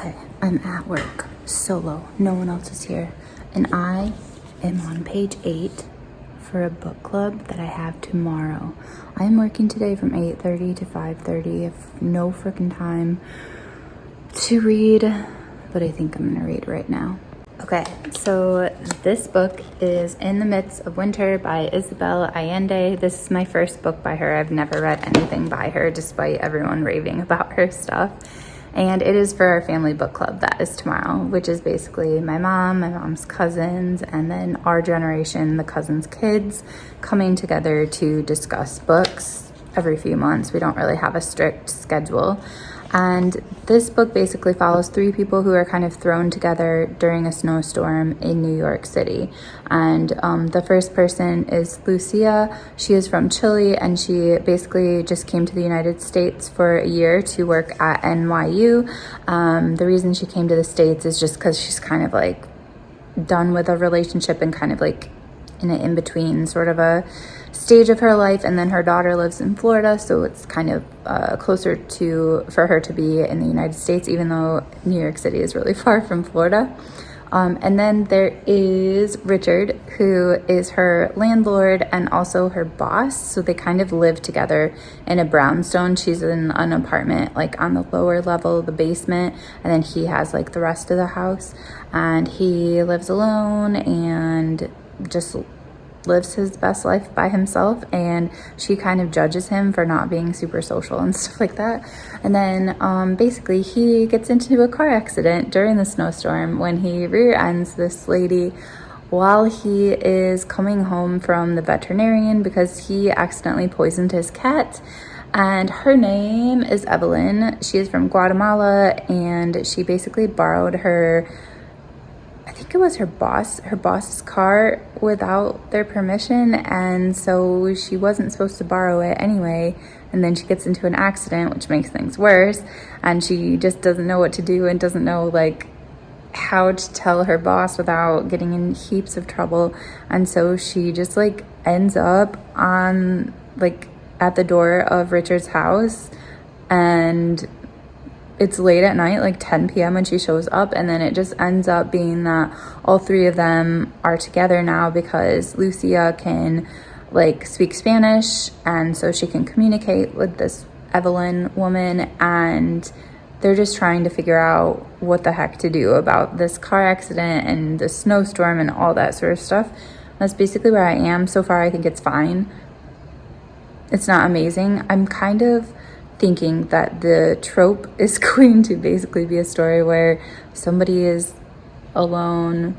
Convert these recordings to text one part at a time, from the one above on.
Okay, I'm at work, solo, no one else is here, and I am on page 8 for a book club that I have tomorrow. I'm working today from 8:30 to 5:30. I have no freaking time to read, but I think I'm gonna read right now. Okay, so this book is In the Midst of Winter by Isabel Allende. This is my first book by her. I've never read anything by her, despite everyone raving about her stuff. And it is for our family book club that is tomorrow, which is basically my mom, my mom's cousins, and then our generation, the cousins' kids, coming together to discuss books every few months. We don't really have a strict schedule. And this book basically follows 3 people who are kind of thrown together during a snowstorm in New York City. And the first person is Lucia. She is from Chile, and she basically just came to the United States for a year to work at NYU. The reason she came to the States is just because she's kind of like done with a relationship and kind of like in an in-between sort of a stage of her life, and then her daughter lives in Florida, so it's kind of closer for her to be in the United States, even though New York City is really far from Florida. And then there is Richard, who is her landlord and also her boss, so they kind of live together in a brownstone. She's in an apartment like on the lower level, the basement, and then he has like the rest of the house, and he lives alone and just lives his best life by himself, and she kind of judges him for not being super social and stuff like that. And then basically he gets into a car accident during the snowstorm when he rear ends this lady while he is coming home from the veterinarian because he accidentally poisoned his cat. And her name is Evelyn. She is from Guatemala, and she basically borrowed I think it was her boss's car without their permission, and so she wasn't supposed to borrow it anyway. And then she gets into an accident, which makes things worse, and she just doesn't know what to do and doesn't know like how to tell her boss without getting in heaps of trouble. And so she just like ends up on like at the door of Richard's house, and it's late at night, like 10 p.m. when she shows up, and then it just ends up being that all 3 of them are together now because Lucia can like speak Spanish, and so she can communicate with this Evelyn woman, and they're just trying to figure out what the heck to do about this car accident and the snowstorm and all that sort of stuff. That's basically where I am. So far, I think it's fine. It's not amazing. I'm kind of thinking that the trope is going to basically be a story where somebody is alone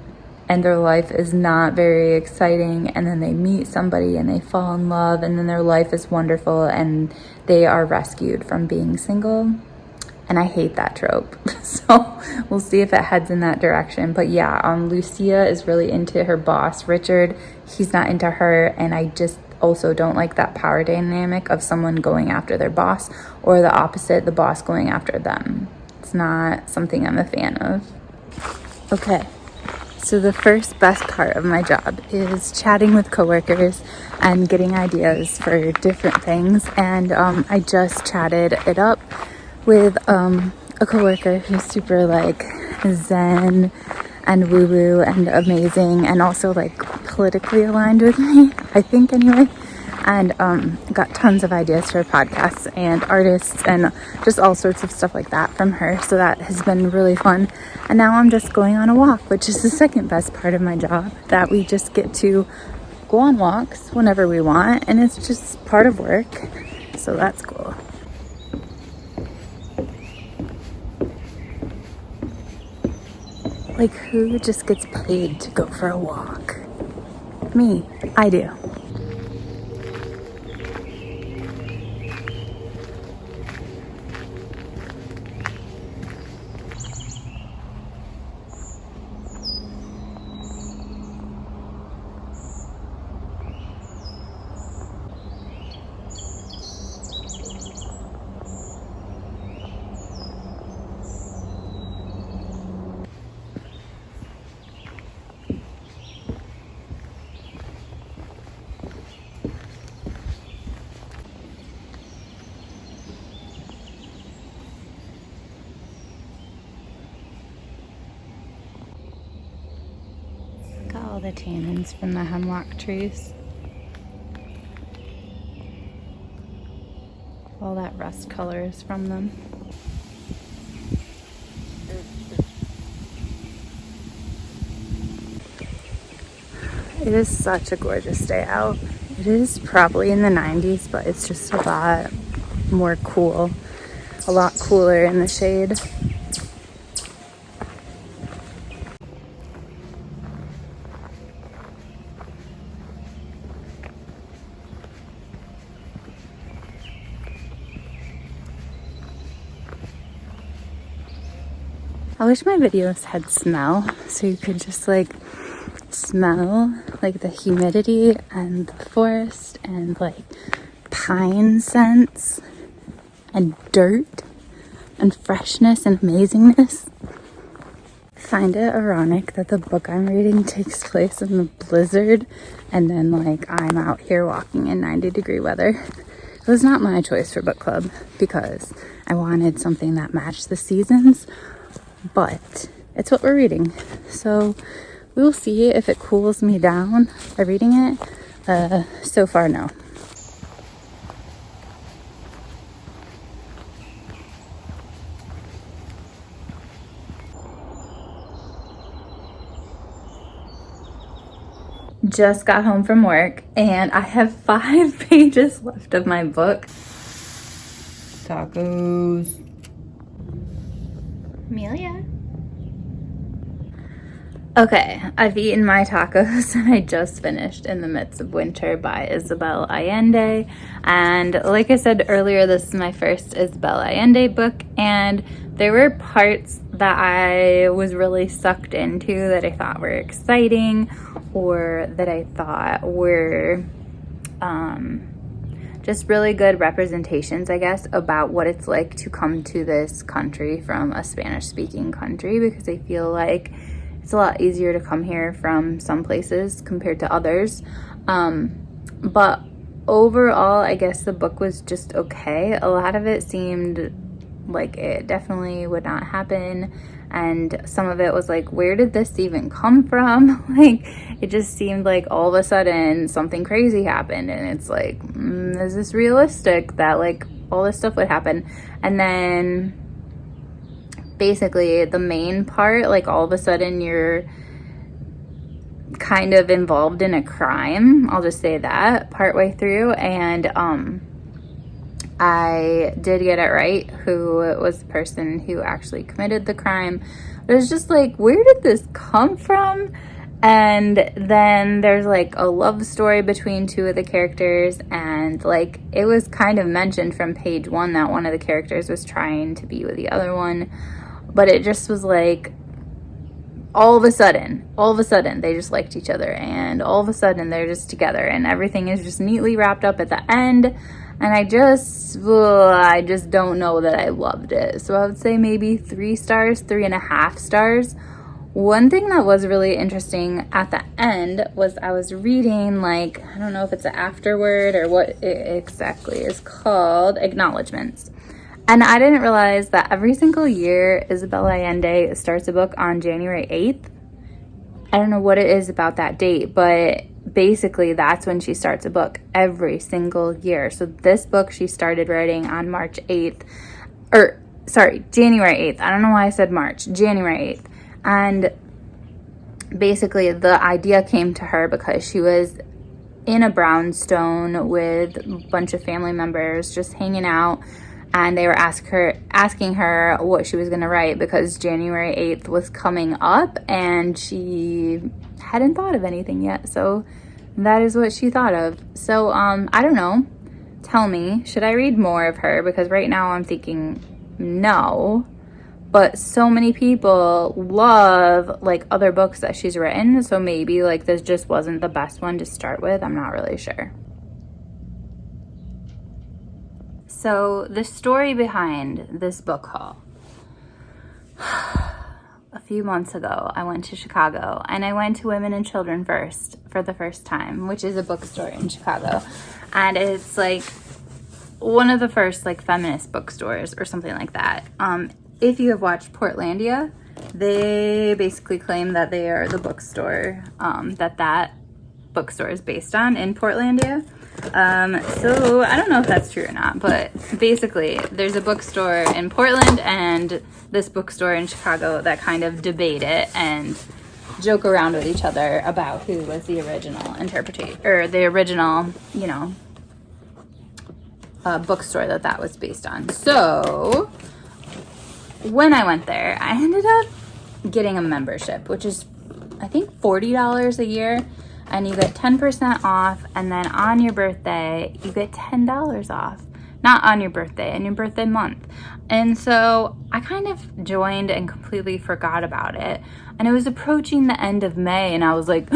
and their life is not very exciting, and then they meet somebody and they fall in love, and then their life is wonderful and they are rescued from being single. And I hate that trope. So we'll see if it heads in that direction. But yeah, Lucia is really into her boss, Richard. He's not into her, and I just also don't like that power dynamic of someone going after their boss, or the opposite, the boss going after them. It's not something I'm a fan of. Okay, so the first best part of my job is chatting with coworkers and getting ideas for different things. And I just chatted it up with a coworker who's super like zen and woo-woo and amazing, and also like politically aligned with me, I think anyway. And got tons of ideas for podcasts and artists and just all sorts of stuff like that from her. So that has been really fun. And now I'm just going on a walk, which is the second best part of my job, that we just get to go on walks whenever we want, and it's just part of work. So that's cool. Like, who just gets paid to go for a walk? Me. I do. the tannins from the hemlock trees. All that rust color is from them. It is such a gorgeous day out. It is probably in the 90s, but it's just a lot more cool, a lot cooler in the shade. I wish my videos had smell, so you could just like smell like the humidity and the forest and like pine scents and dirt and freshness and amazingness. I find it ironic that the book I'm reading takes place in the blizzard and then like I'm out here walking in 90-degree weather. It was not my choice for book club because I wanted something that matched the seasons, but it's what we're reading. So we will see if it cools me down by reading it. So far, no. Just got home from work and I have 5 pages left of my book. Tacos. Amelia. Okay, I've eaten my tacos and I just finished In the Midst of Winter by Isabel Allende. And like I said earlier, this is my first Isabel Allende book, and there were parts that I was really sucked into that I thought were exciting or that I thought were just really good representations, I guess, about what it's like to come to this country from a Spanish-speaking country, because I feel like it's a lot easier to come here from some places compared to others. But overall, I guess the book was just okay. A lot of it seemed like it definitely would not happen. And some of it was like, where did this even come from? Like, it just seemed like all of a sudden something crazy happened. And it's like, is this realistic that like all this stuff would happen? And then basically the main part, like all of a sudden you're kind of involved in a crime. I'll just say that partway through. And I did get it right who was the person who actually committed the crime. But it's just like, where did this come from? And then there's like a love story between 2 of the characters, and like it was kind of mentioned from page 1 that one of the characters was trying to be with the other one. But it just was like, all of a sudden, they just liked each other, and all of a sudden they're just together, and everything is just neatly wrapped up at the end. And I just don't know that I loved it. So I would say maybe 3 stars, 3.5 stars. One thing that was really interesting at the end was I was reading, like, I don't know if it's an afterword or what it exactly is called, acknowledgements. And I didn't realize that every single year, Isabel Allende starts a book on January 8th. I don't know what it is about that date, but basically that's when she starts a book every single year. So this book she started writing on March 8th, or sorry, January 8th. I don't know why I said March, January 8th. And basically the idea came to her because she was in a brownstone with a bunch of family members just hanging out. And they were asking her what she was going to write because January 8th was coming up and she hadn't thought of anything yet. So that is what she thought of. So I don't know. Tell me, should I read more of her? Because right now I'm thinking no. But so many people love like other books that she's written. So maybe like this just wasn't the best one to start with. I'm not really sure. So the story behind this book haul. A few months ago, I went to Chicago and I went to Women and Children First for the first time, which is a bookstore in Chicago. And it's like one of the first like feminist bookstores or something like that. If you have watched Portlandia, They basically claim that they are the bookstore that bookstore is based on in Portlandia. So I don't know if that's true or not, but basically there's a bookstore in Portland and this bookstore in Chicago that kind of debate it and joke around with each other about who was the original interpretation, or the original, you know, bookstore that was based on. So when I went there, I ended up getting a membership, which is I think $40 a year, and you get 10% off, and then on your birthday you get $10 off. Not on your birthday, in your birthday month. And so I kind of joined and completely forgot about it, and it was approaching the end of May, and I was like,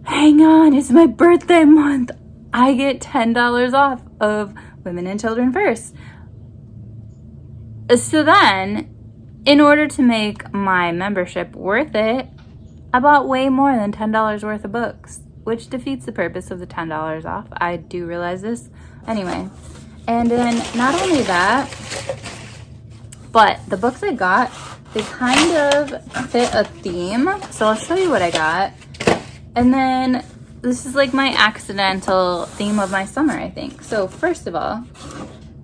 hang on, it's my birthday month, I get $10 off of Women and Children First. So then, in order to make my membership worth it, I bought way more than $10 worth of books, which defeats the purpose of the $10 off. I do realize this. Anyway, and then not only that, but the books I got, they kind of fit a theme. So I'll show you what I got. And then this is like my accidental theme of my summer, I think. So first of all,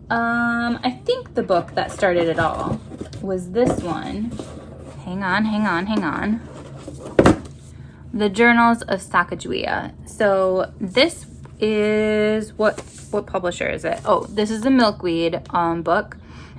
I think the book that started it all was this one. Hang on. The Journals of Sacagawea. So this is what publisher is it? Oh, this is the Milkweed book,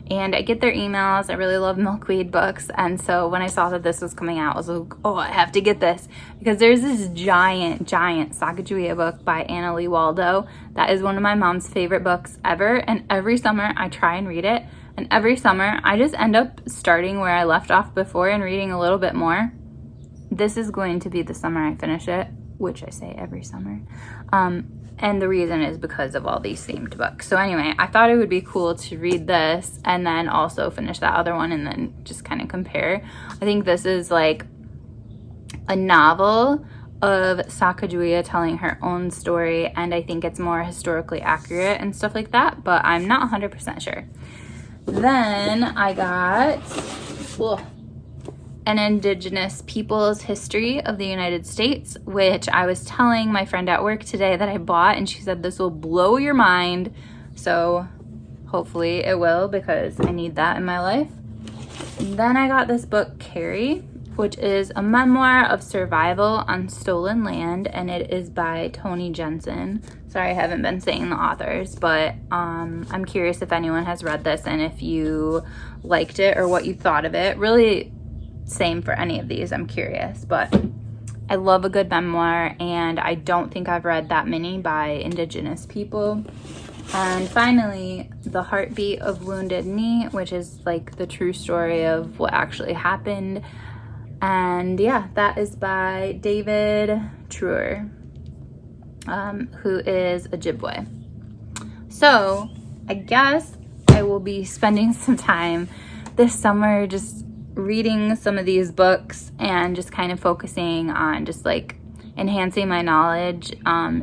and I get their emails. I really love Milkweed books, and so when I saw that this was coming out, I was like, oh, I have to get this, because there's this giant Sacagawea book by Anna Lee Waldo that is one of my mom's favorite books ever, and every summer I try and read it, and every summer I just end up starting where I left off before and reading a little bit more. This is going to be the summer I finish it, which I say every summer. And the reason is because of all these themed books. So anyway, I thought it would be cool to read this and then also finish that other one and then just kind of compare. I think this is like a novel of Sacagawea telling her own story, and I think it's more historically accurate and stuff like that, but I'm not 100% sure. Then I got an Indigenous Peoples History of the United States, which I was telling my friend at work today that I bought, and she said this will blow your mind. So hopefully it will, because I need that in my life. Then I got this book, Carrie, which is a memoir of survival on stolen land, and it is by Toni Jensen. Sorry, I haven't been saying the authors, but I'm curious if anyone has read this and if you liked it or what you thought of it. Really, same for any of these, I'm curious, but I love a good memoir, and I don't think I've read that many by Indigenous people. And finally, The Heartbeat of Wounded Knee, which is like the true story of what actually happened. And yeah, that is by David Truer, who is Ojibwe. So I guess I will be spending some time this summer just reading some of these books and just kind of focusing on just like enhancing my knowledge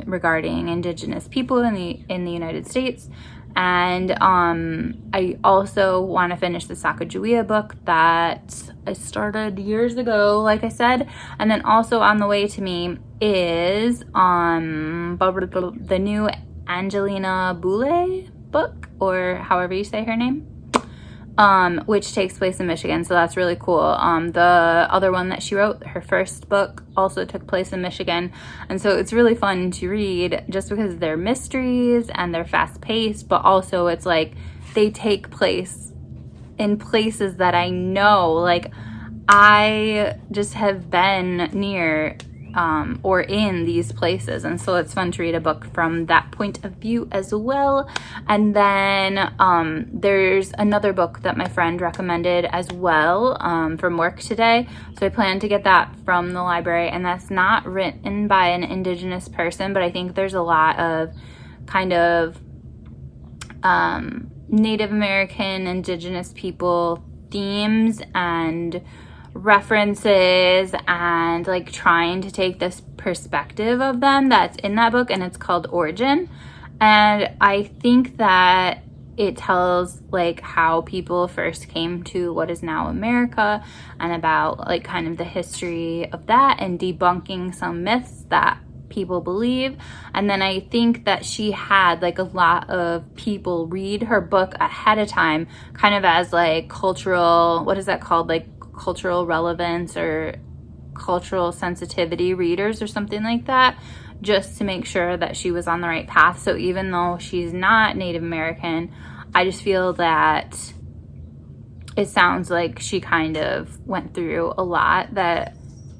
regarding Indigenous people in the United States. And I also want to finish the Sacagawea book that I started years ago, like I said. And then also on the way to me is the new Angelina Boulay book, or however you say her name, which takes place in Michigan, so that's really cool. The other one that she wrote, her first book, also took place in Michigan, and so it's really fun to read just because they're mysteries and they're fast-paced, but also it's like they take place in places that I know. Like, I just have been near or in these places, and so it's fun to read a book from that point of view as well. And then there's another book that my friend recommended as well from work today, so I plan to get that from the library, and that's not written by an Indigenous person, but I think there's a lot of kind of Native American, Indigenous people themes and references, and like trying to take this perspective of them that's in that book, and it's called Origin. And I think that it tells like how people first came to what is now America, and about like kind of the history of that, and debunking some myths that people believe. And then I think that she had like a lot of people read her book ahead of time, kind of as like cultural, what is that called, like cultural relevance or cultural sensitivity readers or something like that, just to make sure that she was on the right path. So even though she's not Native American, I just feel that it sounds like she kind of went through a lot that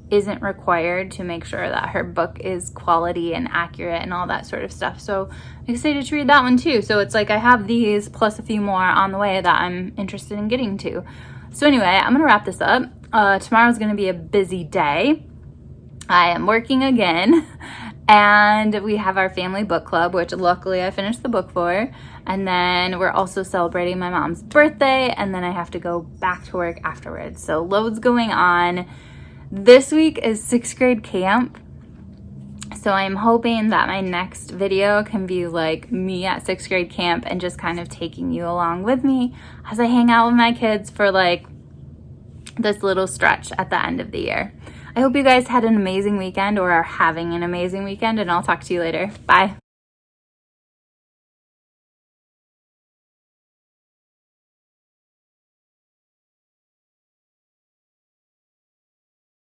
isn't required to make sure that her book is quality and accurate and all that sort of stuff. So I'm excited to read that one too. So it's like I have these plus a few more on the way that I'm interested in getting to. So anyway, I'm gonna wrap this up. Tomorrow's gonna be a busy day. I am working again, and we have our family book club, which luckily I finished the book for. And then we're also celebrating my mom's birthday, and then I have to go back to work afterwards. So loads going on. This week is 6th grade camp. So I'm hoping that my next video can be like me at 6th grade camp and just kind of taking you along with me as I hang out with my kids for like this little stretch at the end of the year. I hope you guys had an amazing weekend or are having an amazing weekend, and I'll talk to you later. Bye.